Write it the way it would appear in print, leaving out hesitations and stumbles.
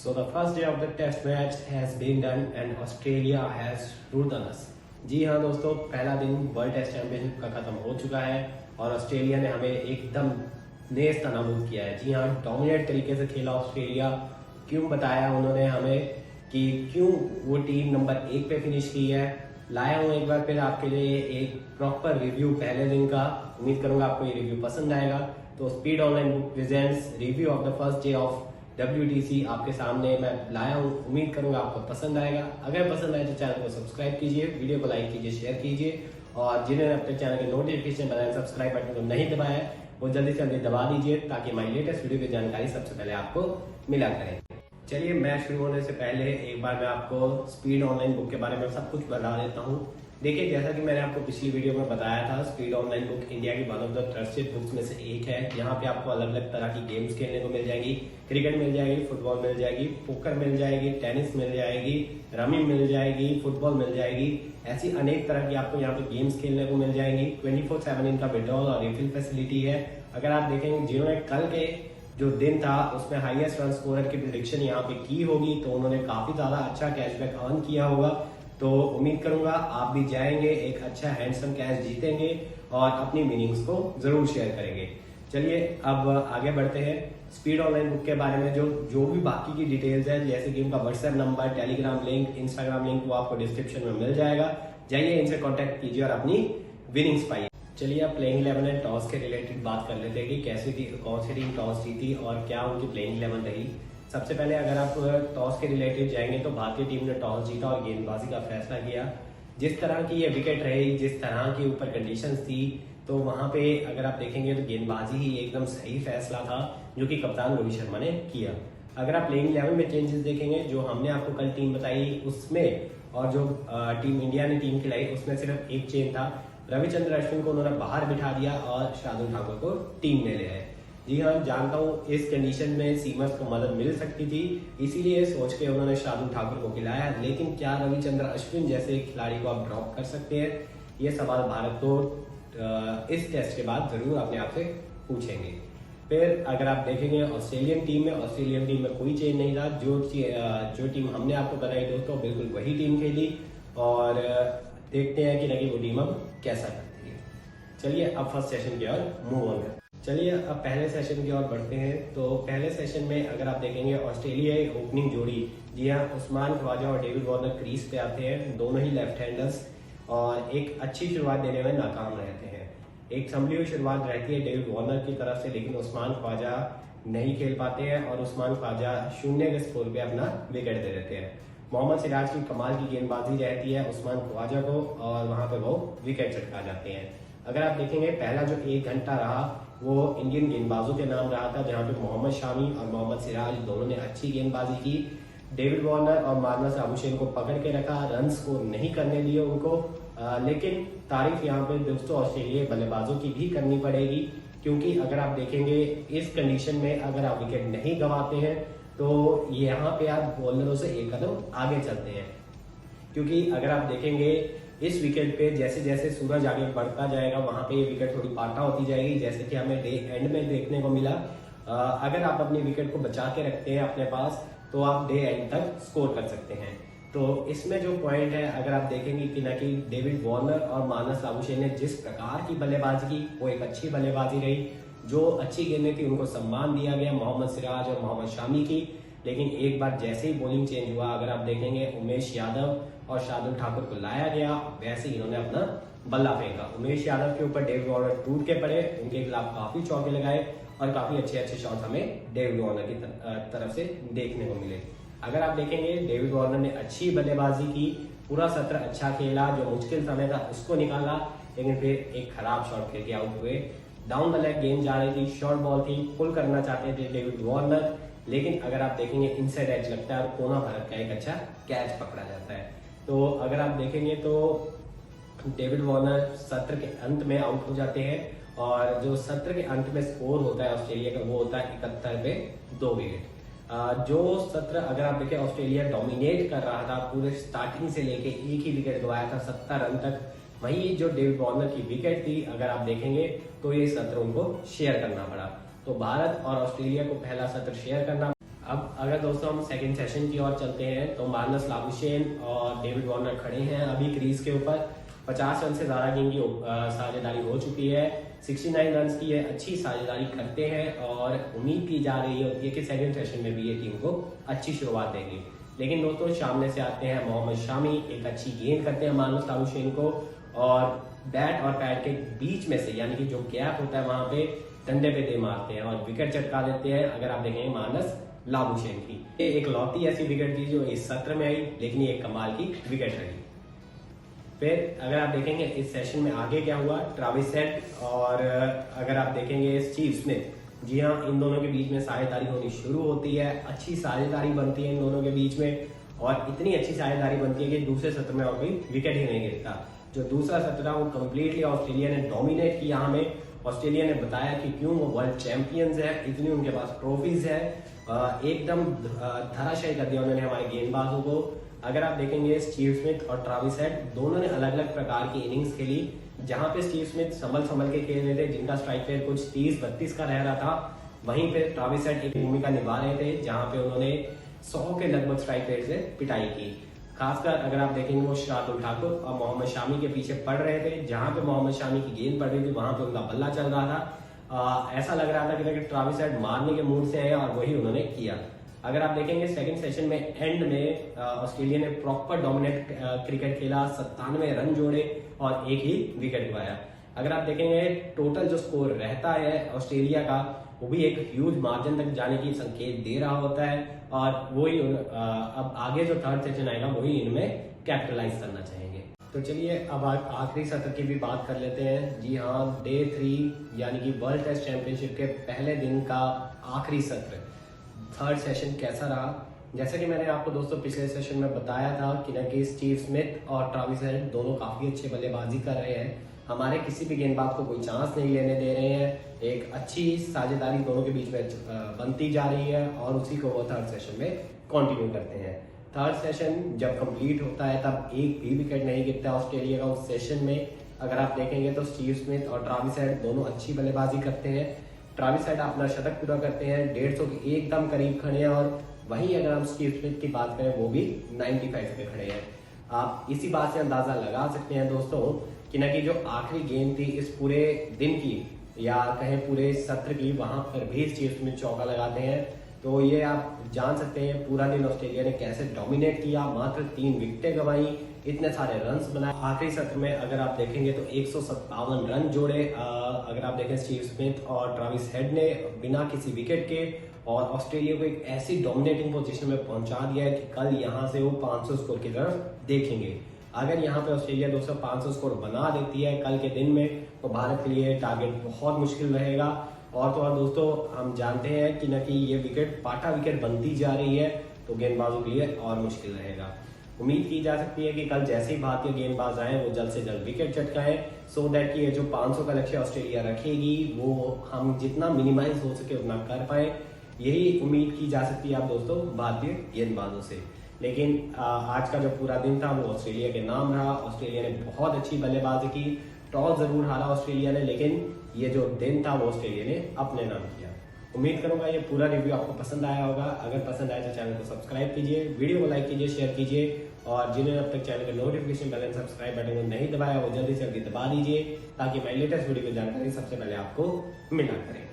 So the first day of the test match has been done and Australia has ruled on us. जी हाँ दोस्तों, पहला दिन world test championship का खत्म हो चुका है और ऑस्ट्रेलिया ने हमें एकदम नेस्तनाबूद किया है। जी हाँ, डोमिनेट तरीके से खेला ऑस्ट्रेलिया। क्यों बताया उन्होंने हमें कि क्यों वो टीम नंबर 1 पे फिनिश की है। लाया हूँ एक बार फिर आपके लिए एक प्रॉपर रिव्यू पहले दिन का। उम्मीद करूंगा आपको ये रिव्यू पसंद आएगा। तो speed online book presents review of the first day of WTC आपके सामने मैं लाया हूँ। उम्मीद करूंगा आपको पसंद आएगा। अगर पसंद आए तो चैनल को सब्सक्राइब कीजिए, वीडियो को लाइक कीजिए, शेयर कीजिए और जिन्होंने अपने चैनल के नोटिफिकेशन बनाए सब्सक्राइब बटन को नहीं दबाया है वो जल्दी से जल्दी दबा दीजिए ताकि हमारी लेटेस्ट वीडियो की जानकारी सबसे पहले आपको मिला करें। चलिए मैच शुरू होने से पहले एक बार मैं आपको स्पीड ऑनलाइन बुक के बारे में सब कुछ बता देता हूँ। देखिए, जैसा कि मैंने आपको पिछली वीडियो में बताया था, स्पीड ऑनलाइन बुक इंडिया की one of the trusted books में से एक है। यहाँ पे आपको अलग अलग तरह की गेम्स खेलने को मिल जाएगी। क्रिकेट मिल जाएगी, फुटबॉल मिल जाएगी, पोकर मिल जाएगी, टेनिस मिल जाएगी, रमी मिल जाएगी, फुटबॉल मिल जाएगी। ऐसी अनेक तरह की आपको यहाँ पे गेम्स खेलने को मिल जाएंगी। 24/7 इनका विड्रॉल और रिफिल फैसिलिटी है। अगर आप देखेंगे जिन्होंने कल के जो दिन था उसमें हाईएस्ट रन स्कोरर की प्रेडिक्शन यहाँ पे की होगी तो उन्होंने काफी ज्यादा अच्छा कैशबैक अर्न किया होगा। तो उम्मीद करूंगा आप भी जाएंगे, एक अच्छा हैंडसम कैश जीतेंगे और अपनी मीनिंग्स को जरूर शेयर करेंगे। चलिए अब आगे बढ़ते हैं। स्पीड ऑनलाइन बुक के बारे में जो भी बाकी की डिटेल्स है, जैसे कि उनका WhatsApp number, Telegram link, Instagram link, वो आपको डिस्क्रिप्शन में मिल जाएगा। जाइए इनसे कॉन्टेक्ट कीजिए और अपनी विनिंग्स पाइए। चलिए अब प्लेइंग 11 एंड टॉस के रिलेटेड बात कर लेते हैं कि कैसे कौन सी टीम टॉस जीती और क्या उनकी प्लेइंग 11 रही। सबसे पहले अगर आप टॉस के रिलेटेड जाएंगे तो भारतीय टीम ने टॉस जीता और गेंदबाजी का फैसला किया। जिस तरह की ये विकेट रही, जिस तरह की ऊपर कंडीशंस थी, तो वहां पे अगर आप देखेंगे तो गेंदबाजी ही एकदम सही फैसला था जो कि कप्तान रोहित शर्मा ने किया। अगर आप प्लेइंग 11 में चेंजेस देखेंगे, जो हमने आपको कल टीम बताई उसमें और जो टीम इंडिया ने टीम खिलाई उसमें सिर्फ एक चेंज था। रविचंद्र अश्विन को उन्होंने बाहर बिठा दिया और शार्दुल ठाकुर को टीम में ले आए। जी हाँ, जानता हूँ इस कंडीशन में सीमर्स को मदद मिल सकती थी, इसीलिए सोच के उन्होंने शार्दुल ठाकुर को खिलाया। लेकिन क्या रविचंद्र अश्विन जैसे खिलाड़ी को आप ड्रॉप कर सकते हैं? ये सवाल भारत को इस टेस्ट के बाद जरूर अपने आप से पूछेंगे। फिर अगर आप देखेंगे ऑस्ट्रेलियन टीम में कोई चेंज नहीं था। जो टीम हमने आपको बताई दोस्तों बिल्कुल वही टीम खेली और देखते हैं कि वो टीम अब कैसा करती है। चलिए अब फर्स्ट सेशन की ओर मूव ऑन करते हैं। चलिए अब पहले सेशन की ओर बढ़ते हैं। तो पहले सेशन में अगर आप देखेंगे ऑस्ट्रेलियाई ओपनिंग जोड़ी, जी हाँ, उस्मान ख्वाजा और डेविड वार्नर क्रीज पे आते हैं। दोनों ही लेफ्ट हैंडर्स और एक अच्छी शुरुआत देने में नाकाम रहते हैं। एक संभली हुई शुरुआत रहती है डेविड वार्नर की तरफ से, लेकिन उस्मान ख्वाजा नहीं खेल पाते हैं और उस्मान ख्वाजा 0 के स्कोर पे अपना विकेट दे देते हैं। मोहम्मद सिराज की कमाल की गेंदबाजी रहती है उस्मान ख्वाजा को और वहां पे वो विकेट चटका जाते हैं। अगर आप देखेंगे पहला जो 1 घंटा रहा वो इंडियन गेंदबाजों के नाम रहा था, जहां पे मोहम्मद शामी और मोहम्मद सिराज दोनों ने अच्छी गेंदबाजी की। डेविड वार्नर और मार्नस लाबुशेन को पकड़ के रखा, रन स्कोर नहीं करने दिए उनको। लेकिन तारीफ यहाँ पे दोस्तों ऑस्ट्रेलियाई बल्लेबाजों की भी करनी पड़ेगी, क्योंकि अगर आप देखेंगे इस कंडीशन में अगर आप विकेट नहीं गंवाते हैं तो यहाँ पे आप बॉलरों से एक कदम आगे चलते हैं। क्योंकि अगर आप देखेंगे इस विकेट पे जैसे जैसे सूरज आगे बढ़ता जाएगा वहां पे ये विकेट थोड़ी पाटा होती जाएगी, जैसे कि हमें डे एंड में देखने को मिला। अगर आप अपनी विकेट को बचा के रखते हैं अपने पास तो आप डे एंड तक स्कोर कर सकते हैं। तो इसमें जो पॉइंट है, अगर आप देखेंगे कि डेविड वार्नर और मार्नस लाबुशेन ने जिस प्रकार की बल्लेबाजी की वो एक अच्छी बल्लेबाजी रही। जो अच्छी गेंदें थी उनको सम्मान दिया गया मोहम्मद सिराज और मोहम्मद शामी की। लेकिन एक बार जैसे ही बॉलिंग चेंज हुआ, अगर आप देखेंगे उमेश यादव और शार्दुल ठाकुर को लाया गया, वैसे ही इन्होंने अपना बल्ला फेंका। उमेश यादव के ऊपर डेविड वार्नर टूट के पड़े, उनके खिलाफ काफी चौके लगाए और काफी अच्छे शॉट हमें डेविड वार्नर की तरफ से देखने को मिले। अगर आप देखेंगे डेविड वार्नर ने अच्छी बल्लेबाजी की, पूरा सत्र अच्छा खेला, जो मुश्किल समय था उसको निकाला, लेकिन फिर एक खराब शॉट खेल के आउट हुए। डाउन द लेग गेंद जा रही थी, शॉर्ट बॉल थी, पुल करना चाहते थे डेविड वार्नर, लेकिन अगर आप देखेंगे इनसाइड एज लगता है और कोना भारत का एक अच्छा कैच पकड़ा जाता है। तो अगर आप देखेंगे तो डेविड वार्नर सत्र के अंत में आउट हो जाते हैं और जो सत्र के अंत में स्कोर होता है ऑस्ट्रेलिया का वो होता है 71 पे 2 विकेट। जो सत्र अगर आप देखें ऑस्ट्रेलिया डोमिनेट कर रहा था, पूरे स्टार्टिंग से लेके एक ही विकेट गवाया था 70 रन तक। वही जो डेविड वार्नर की विकेट थी अगर आप देखेंगे तो ये सत्र उनको शेयर करना पड़ा। तो भारत और ऑस्ट्रेलिया को पहला सत्र शेयर करना। अब अगर दोस्तों हम सेकंड सेशन की ओर चलते हैं तो मार्नस लाबुशेन और डेविड वार्नर खड़े हैं अभी क्रीज के ऊपर। 50 रन से ज्यादा की इनकी साझेदारी हो चुकी है। 69 रन की ये अच्छी साझेदारी करते हैं और उम्मीद की जा रही होती है कि सेकंड सेशन में भी ये टीम को अच्छी शुरुआत देंगे। लेकिन दोस्तों सामने से आते हैं मोहम्मद शामी, एक अच्छी गेंद करते हैं मार्नस लाबुशेन को और बैट और पैड के बीच में से यानी कि जो गैप होता है वहां पे डंडे पे दे मारते हैं और विकेट चटका देते हैं। अगर आप देखेंगे मार्नस लाबुशेन की ये एक लौती ऐसी विकेट थी जो इस सत्र में आई, लेकिन ये एक कमाल की विकेट रही। फिर अगर आप देखेंगे इस सेशन में आगे क्या हुआ, ट्रेविस हेड और अगर आप देखेंगे स्टीव स्मिथ, जी हाँ, इन दोनों के बीच में साझेदारी होनी शुरू होती है। अच्छी साझेदारी बनती है इन दोनों के बीच में और इतनी अच्छी साझेदारी बनती है कि दूसरे सत्र में और कोई विकेट ही नहीं गिरता। जो दूसरा सत्र था वो कम्प्लीटली ऑस्ट्रेलिया ने डोमिनेट किया हमें। ऑस्ट्रेलिया ने बताया कि क्यों वो वर्ल्ड चैंपियंस है, इतनी उनके पास ट्रॉफीज है। एकदम धराशायी कर दिया उन्होंने हमारे गेंदबाजों को। अगर आप देखेंगे स्टीव स्मिथ और ट्रेविस हेड दोनों ने अलग अलग प्रकार की इनिंग्स खेली। जहां पे स्टीव स्मिथ संभल के खेल रहे थे, जिनका स्ट्राइक रेट कुछ 30-32 का रह रहा था, वहीं पे ट्रेविस हेड एक भूमिका निभा रहे थे जहां पे उन्होंने 100 के लगभग स्ट्राइक रेट से पिटाई की। खासकर अगर आप देखेंगे वो शार्दुल ठाकुर और मोहम्मद शामी के पीछे पड़ रहे थे। जहां पे मोहम्मद शामी की गेंद पड़ रही थी वहां पे उनका बल्ला चल रहा था। ऐसा लग रहा था कि ट्रेविस हेड मारने के मूड से आए और वही उन्होंने किया। अगर आप देखेंगे सेकंड सेशन में एंड में ऑस्ट्रेलिया ने प्रॉपर डोमिनेट क्रिकेट खेला, 97 रन जोड़े और एक ही विकेट पाया। अगर आप देखेंगे टोटल जो स्कोर रहता है ऑस्ट्रेलिया का वो भी एक ह्यूज मार्जिन तक जाने की संकेत दे रहा होता है और वही अब आगे जो थर्ड सेशन आएगा वही इनमें कैपिटलाइज करना चाहेंगे। तो चलिए अब आखिरी सत्र की भी बात कर लेते हैं। जी हाँ, डे 3 यानी कि वर्ल्ड टेस्ट चैंपियनशिप के पहले दिन का आखिरी सत्र, थर्ड सेशन कैसा रहा। जैसा कि मैंने आपको दोस्तों पिछले सेशन में बताया था कि स्टीव स्मिथ और ट्रेविस हेड दोनों काफी अच्छे बल्लेबाजी कर रहे हैं, हमारे किसी भी गेंदबाज को कोई चांस नहीं लेने दे रहे हैं। एक अच्छी साझेदारी दोनों के बीच में बनती जा रही है और उसी को वो थर्ड सेशन में कंटिन्यू करते हैं। थर्ड सेशन जब कंप्लीट होता है तब एक भी विकेट नहीं गिरता ऑस्ट्रेलिया का उस सेशन में। अगर आप देखेंगे तो स्टीव स्मिथ और ट्रेविस हेड दोनों अच्छी बल्लेबाजी करते हैं। ट्रेविस हेड अपना शतक पूरा करते हैं, 150 के एकदम करीब खड़े हैं और वहीं अगर हम स्टीव स्मिथ की बात करें वो भी 95 पे खड़े हैं। आप इसी बात से अंदाजा लगा सकते हैं दोस्तों कि जो आखिरी गेंद थी इस पूरे दिन की या कहें पूरे सत्र की, वहां पर भी स्टीव स्मिथ चौका लगाते हैं। तो ये आप जान सकते हैं पूरा दिन ऑस्ट्रेलिया ने कैसे डोमिनेट किया, मात्र 3 विकेटें गंवाई, इतने सारे रन्स बनाए। आखिरी सत्र में अगर आप देखेंगे तो 157 रन जोड़े। अगर आप देखें स्टीव स्मिथ और ट्रेविस हेड ने बिना किसी विकेट के और ऑस्ट्रेलिया को एक ऐसी डोमिनेटिंग पोजीशन में पहुंचा दिया है कि कल यहां से वो 500 स्कोर की तरफ देखेंगे। अगर यहाँ पे ऑस्ट्रेलिया 200-500 स्कोर बना देती है कल के दिन में तो भारत के लिए टारगेट बहुत मुश्किल रहेगा। और तो और दोस्तों हम जानते हैं कि ये विकेट पाटा विकेट बनती जा रही है तो गेंदबाजों के लिए और मुश्किल रहेगा। उम्मीद की जा सकती है कि कल जैसे ही भारतीय गेंदबाज आए वो जल्द से जल्द विकेट चटकाएं सो दैट कि ये जो 500 का लक्ष्य ऑस्ट्रेलिया रखेगी वो हम जितना मिनिमाइज हो सके उतना कर पाए। यही उम्मीद की जा सकती है आप दोस्तों भारतीय गेंदबाजों से। लेकिन आज का जो पूरा दिन था वो ऑस्ट्रेलिया के नाम रहा। ऑस्ट्रेलिया ने बहुत अच्छी बल्लेबाजी की, टॉस जरूर हारा ऑस्ट्रेलिया ने, लेकिन ये जो दिन था वो ऑस्ट्रेलिया ने अपने नाम किया। उम्मीद करूंगा ये पूरा रिव्यू आपको पसंद आया होगा। अगर पसंद आए तो चैनल को सब्सक्राइब कीजिए, वीडियो को लाइक कीजिए, शेयर कीजिए और जिन्होंने अब तक चैनल के नोटिफिकेशन बेल सब्सक्राइब बटन को नहीं दबाया वो जल्दी से जल्दी दबा दीजिए ताकि मैं लेटेस्ट वीडियो की जानकारी सबसे पहले आपको मिला करें।